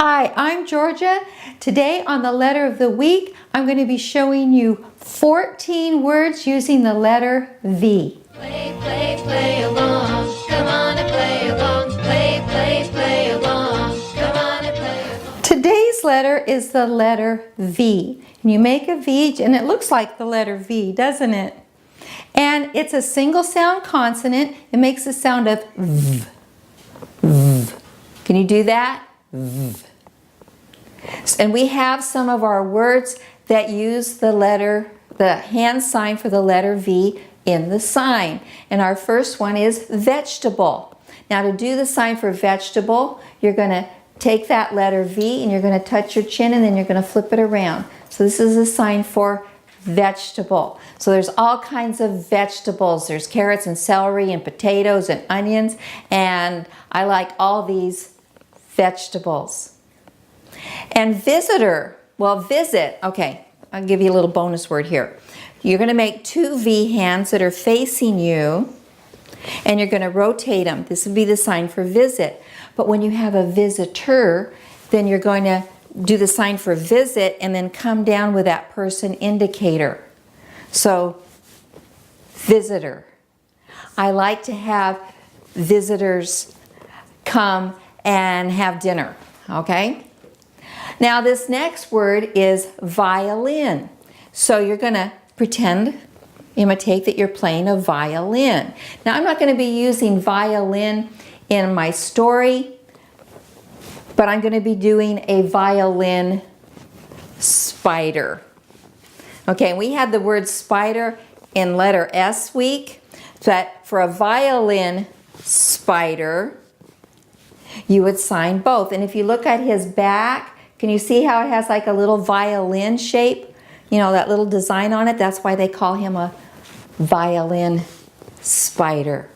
Hi, I'm Georgia. Today on the letter of the week, I'm going to be showing you 14 words using the letter V. Play, play, play along. Come on and play along. Play, play, play along. Come on and play along. Today's letter is the letter V. And you make a V, and it looks like the letter V, doesn't it? And it's a single sound consonant. It makes the sound of V. V. Can you do that? V. And we have some of our words that use the hand sign for the letter V in the sign. And our first one is vegetable. Now to do the sign for vegetable, you're going to take that letter V and you're going to touch your chin and then you're going to flip it around. So this is a sign for vegetable. So there's all kinds of vegetables. There's carrots and celery and potatoes and onions, and I like all these vegetables. And visitor, well, visit, okay, I'll give you a little bonus word here. You're going to make two V hands that are facing you, and you're going to rotate them. This would be the sign for visit. But when you have a visitor, then you're going to do the sign for visit and then come down with that person indicator. So, visitor. I like to have visitors come and have dinner, okay? Now this next word is violin. So you're going to imitate that you're playing a violin. Now I'm not going to be using violin in my story, but I'm going to be doing a violin spider. Okay, we had the word spider in letter S week, but for a violin spider, you would sign both. And if you look at his back, can you see how it has like a little violin shape? You know, that little design on it? That's why they call him a violin spider.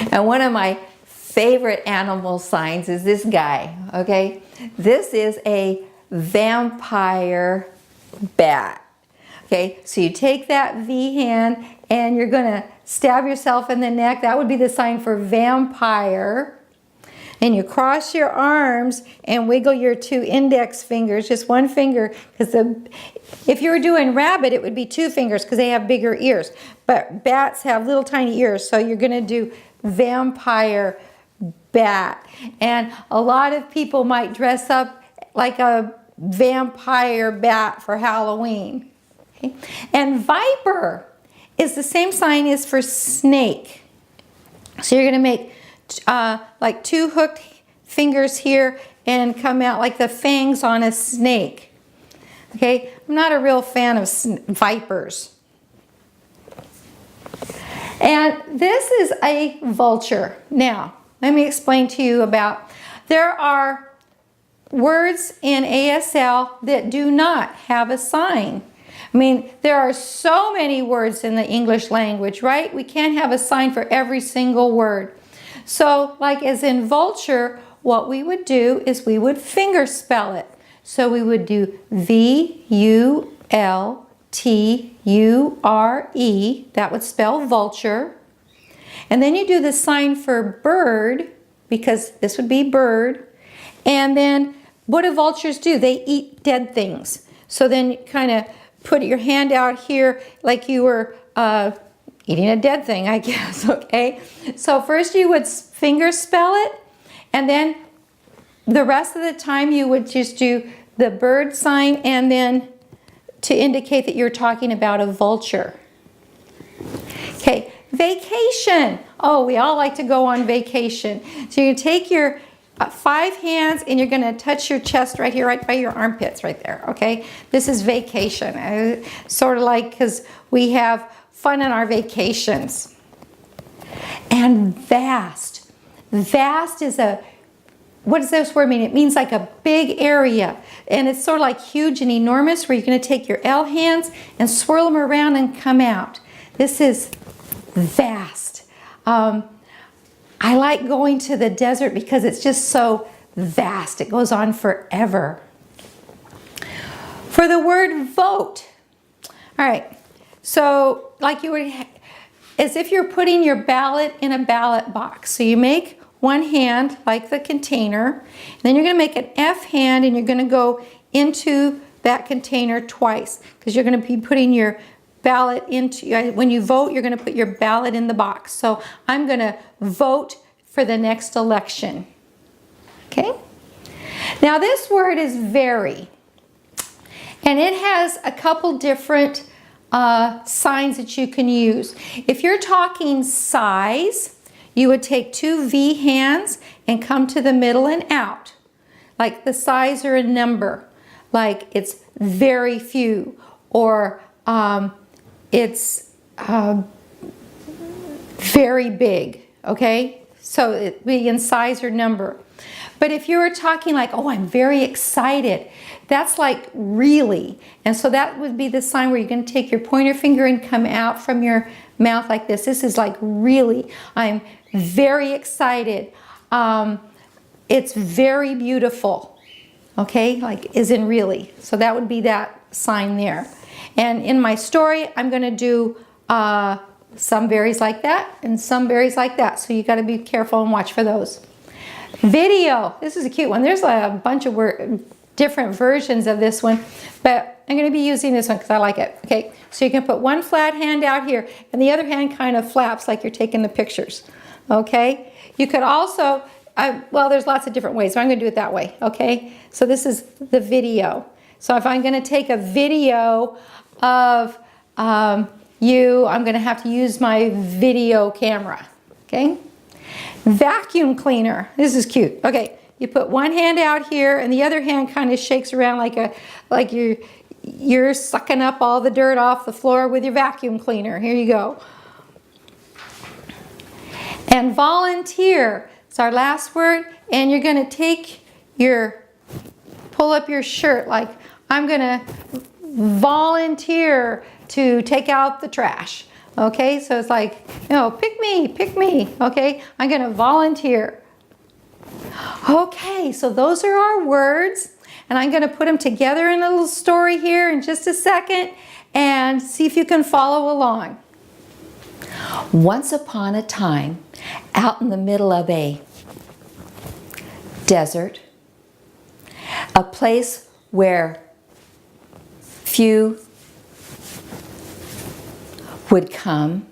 And one of my favorite animal signs is this guy, okay? This is a vampire bat. Okay, so you take that V hand and you're gonna stab yourself in the neck. That would be the sign for vampire. And you cross your arms and wiggle your two index fingers, just one finger, because if you were doing rabbit, it would be two fingers because they have bigger ears. But bats have little tiny ears, so you're going to do vampire bat. And a lot of people might dress up like a vampire bat for Halloween. Okay? And viper is the same sign as for snake. So you're going to make like two hooked fingers here and come out like the fangs on a snake. Okay, I'm not a real fan of vipers. And this is a vulture. Now, let me explain to you about, there are words in ASL that do not have a sign. I mean, there are so many words in the English language, right? We can't have a sign for every single word. So, like as in vulture, what we would do is we would finger spell it. So we would do V-U-L-T-U-R-E. That would spell vulture. And then you do the sign for bird, because this would be bird. And then what do vultures do? They eat dead things. So then you kind of put your hand out here like you were eating a dead thing, I guess, okay? So first you would finger spell it, and then the rest of the time you would just do the bird sign and then to indicate that you're talking about a vulture. Okay, vacation. Oh, we all like to go on vacation. So you take your 5 hands and you're gonna touch your chest right here, right by your armpits right there, okay? This is vacation. Sort of like, because we have fun on our vacations. And vast. Vast is what does this word mean? It means like a big area. And it's sort of like huge and enormous, where you're going to take your L hands and swirl them around and come out. This is vast. I like going to the desert because it's just so vast. It goes on forever. For the word vote. All right. So like you would, as if you're putting your ballot in a ballot box. So you make one hand like the container. And then you're going to make an F hand and you're going to go into that container twice because you're going to be putting your ballot into, when you vote, you're going to put your ballot in the box. So I'm going to vote for the next election. Okay? Now this word is very, and it has a couple different signs that you can use. If you're talking size, you would take two V hands and come to the middle and out, like the size or a number, like it's very few, or it's very big, okay? So it be in size or number. But if you were talking like, oh, I'm very excited, that's like really. And so that would be the sign where you're going to take your pointer finger and come out from your mouth like this. This is like really, I'm very excited. It's very beautiful. Okay, like is in really. So that would be that sign there. And in my story, I'm going to do some berries like that and some berries like that. So you got to be careful and watch for those. Video. This is a cute one. There's a bunch of different versions of this one, but I'm going to be using this one because I like it. Okay, so you can put one flat hand out here and the other hand kind of flaps like you're taking the pictures. Okay, you could also, well, there's lots of different ways, so I'm going to do it that way. Okay, so this is the video. So if I'm going to take a video of you, I'm going to have to use my video camera. Okay. Vacuum cleaner. This is cute. Okay, you put one hand out here and the other hand kind of shakes around like you're sucking up all the dirt off the floor with your vacuum cleaner. Here you go. And volunteer. It's our last word. And you're going to pull up your shirt like, I'm going to volunteer to take out the trash. Okay, so it's like, you know, pick me, okay? I'm going to volunteer. Okay, so those are our words, and I'm going to put them together in a little story here in just a second and see if you can follow along. Once upon a time, out in the middle of a desert, a place where few would come,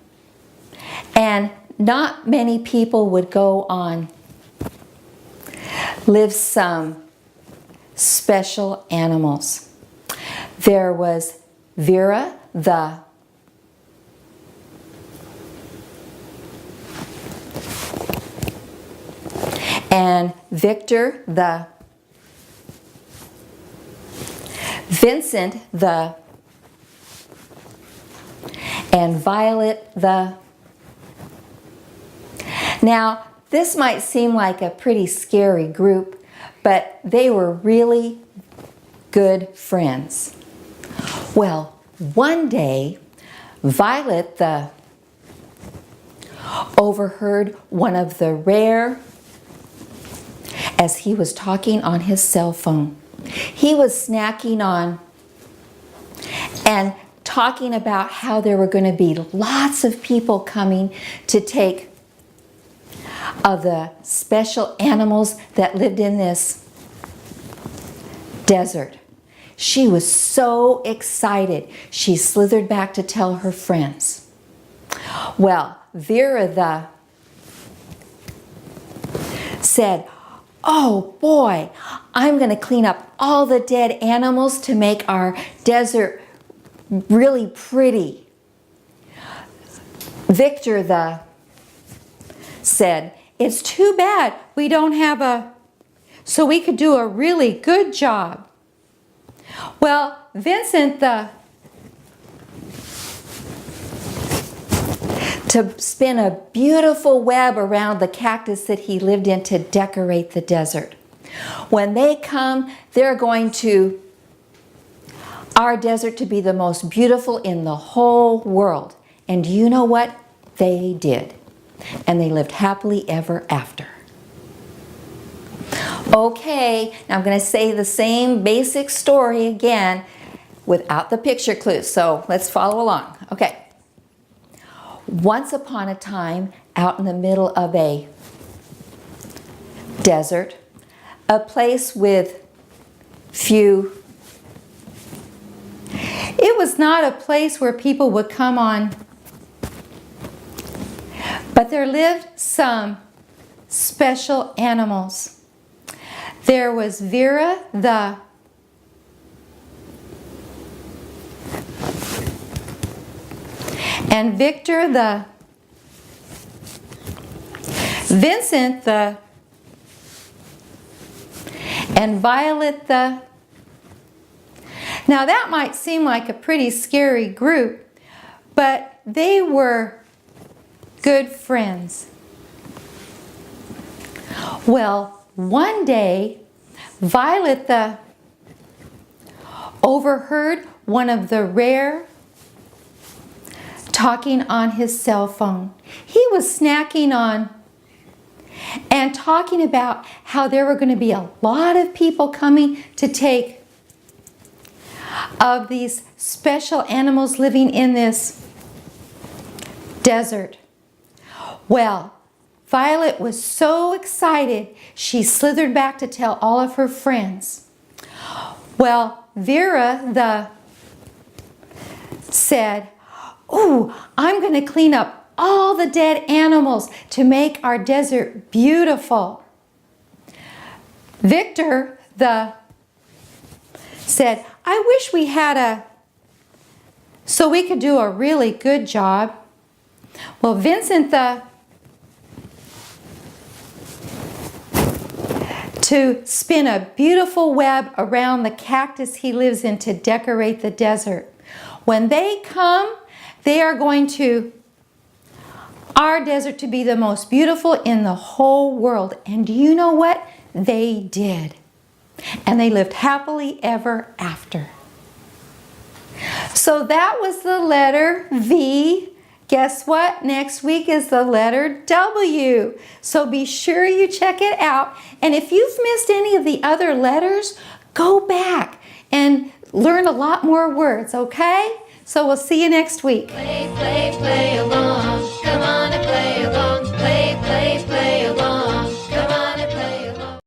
and not many people would go on, lived some special animals. There was Vera the and Victor the Vincent the and Violet the. Now, this might seem like a pretty scary group, but they were really good friends. Well, one day, Violet the overheard one of the rare as he was talking on his cell phone. He was snacking on and talking about how there were going to be lots of people coming to take of the special animals that lived in this desert. She was so excited. She slithered back to tell her friends. Well, Vera the said, oh boy, I'm going to clean up all the dead animals to make our desert really pretty. Victor the said, it's too bad we don't have so we could do a really good job. Well, Vincent to spin a beautiful web around the cactus that he lived in to decorate the desert. When they come, they're going to our desert to be the most beautiful in the whole world. And you know what? They did. And they lived happily ever after. Okay, now I'm going to say the same basic story again without the picture clues. So let's follow along. Okay. Once upon a time, out in the middle of a desert, a place with few. It was not a place where people would come on, but there lived some special animals. There was Vera the and Victor the Vincent the and Violet the. Now that might seem like a pretty scary group, but they were good friends. Well, one day, Violet the overheard one of the rare talking on his cell phone. He was snacking on and talking about how there were going to be a lot of people coming to take of these special animals living in this desert. Well, Violet was so excited, she slithered back to tell all of her friends. Well, Vera said, "Oh, I'm going to clean up all the dead animals to make our desert beautiful." Victor said, "I wish we had so we could do a really good job." Well, Vincent to spin a beautiful web around the cactus he lives in to decorate the desert. When they come, they are going to our desert to be the most beautiful in the whole world. And do you know what? They did. And they lived happily ever after. So that was the letter V. Guess what? Next week is the letter W. So be sure you check it out. And if you've missed any of the other letters, go back and learn a lot more words, okay? So we'll see you next week. Play, play, play along. Come on and play along.